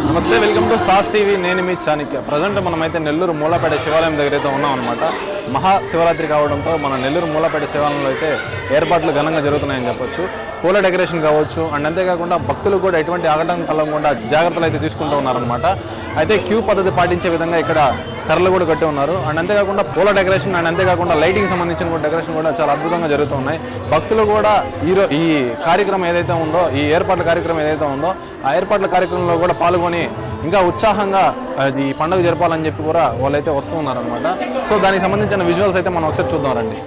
నమస్తే, welcome to sauce TV. నేను మీ Chanakya. Present మనమైతే నెల్లూరు మూలపేట శివాలయం దగ్గర అయితే ఉన్నాం అనమాట. మహాశివరాత్రి కావడంతో మన నెల్లూరు మూలపేట శివాలయంలో అయితే ఏర్పాట్లు ఘనంగా జరుగుతున్నాయని చెప్పొచ్చు. పూల డెకరేషన్ కావచ్చు అండ్ అంతేకాకుండా భక్తులు కూడా ఎటువంటి ఆగటం కలగకుండా జాగ్రత్తలు అయితే తీసుకుంటూ ఉన్నారనమాట. అయితే క్యూ పద్ధతి పాటించే విధంగా ఇక్కడ కర్రలు కూడా కట్టి ఉన్నారు. అండ్ అంతేకాకుండా పూల డెకరేషన్ అండ్ అంతేకాకుండా లైటింగ్ సంబంధించిన డెకరేషన్ కూడా చాలా అద్భుతంగా జరుగుతూ ఉన్నాయి. భక్తులు కూడా ఈ కార్యక్రమం ఏదైతే ఉందో, ఈ ఏర్పాట్ల కార్యక్రమం ఏదైతే ఉందో ఆ ఏర్పాట్ల కార్యక్రమంలో కూడా పాల్గొని ఇంకా ఉత్సాహంగా ఈ పండుగ జరపాలని చెప్పి కూడా వాళ్ళైతే వస్తూ ఉన్నారనమాట. సో దానికి సంబంధించిన విజువల్స్ అయితే మనం ఒకసారి చూద్దాం రండి.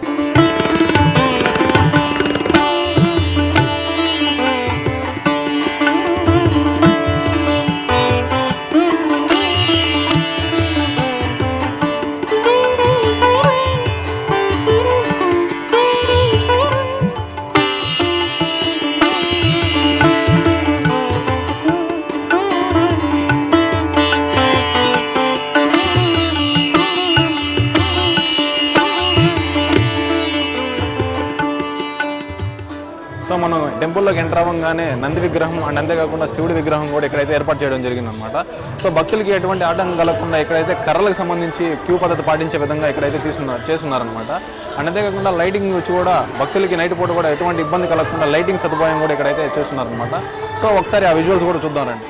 సో మనం టెంపుల్లోకి ఎంటర్ అవ్వగానే నంది విగ్రహం అండ్ అంతేకాకుండా శివుడి విగ్రహం కూడా ఇక్కడైతే ఏర్పాటు చేయడం జరిగిందనమాట. సో భక్తులకి ఎటువంటి ఆటంకం కలగకుండా ఇక్కడైతే కర్రలకు సంబంధించి క్యూ పద్ధతి పాటించే విధంగా ఇక్కడైతే చేస్తున్నారనమాట. అండ్ అంతేకాకుండా లైటింగ్ వచ్చి కూడా భక్తులకి నైట్ పూట కూడా ఎటువంటి ఇబ్బంది కలగకుండా లైటింగ్ సదుపాయం కూడా ఇక్కడైతే చేస్తున్నారనమాట. సో ఒకసారి ఆ విజువల్స్ కూడా చూద్దాం రండి.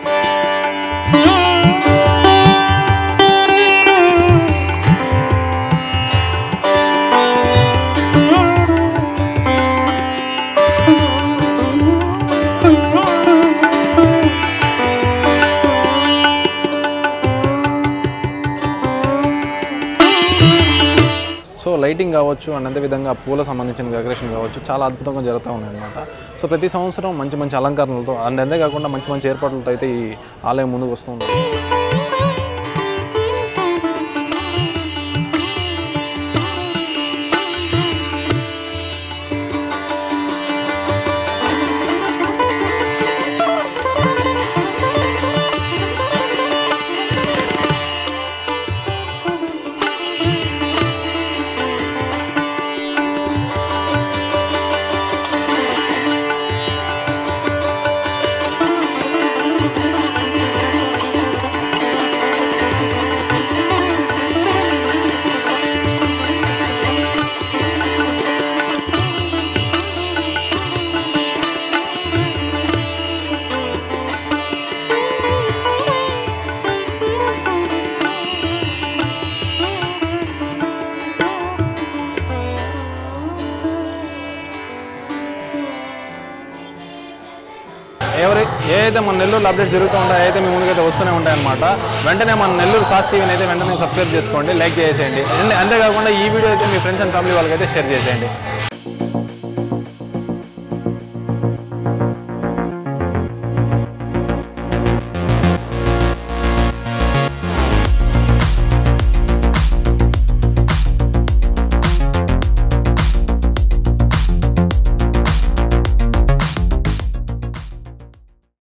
సో లైటింగ్ కావచ్చు అండ్ అదేవిధంగా పూల సంబంధించిన డెకరేషన్ కావచ్చు చాలా అద్భుతంగా జరుగుతూ ఉన్నాయి అనమాట. సో ప్రతి సంవత్సరం మంచి మంచి అలంకరణలతో అండ్ అంతేకాకుండా మంచి మంచి ఏర్పాట్లతో అయితే ఈ ఆలయం ముందుకు వస్తుంది. ఏదైతే మన నెల్లూరు అప్డేట్స్ జరుగుతూ ఉంటాయో అయితే మీ ముందుకైతే వస్తూనే ఉంటాయన్నమాట. వెంటనే మన నెల్లూరు సాస్ టీవీని అయితే వెంటనే సబ్స్క్రైబ్ చేసుకోండి, లైక్ చేసేయండి. అంతేకాకుండా ఈ వీడియో అయితే మీ ఫ్రెండ్స్ అండ్ ఫ్యామిలీ వాళ్ళకైతే షేర్ చేసేయండి.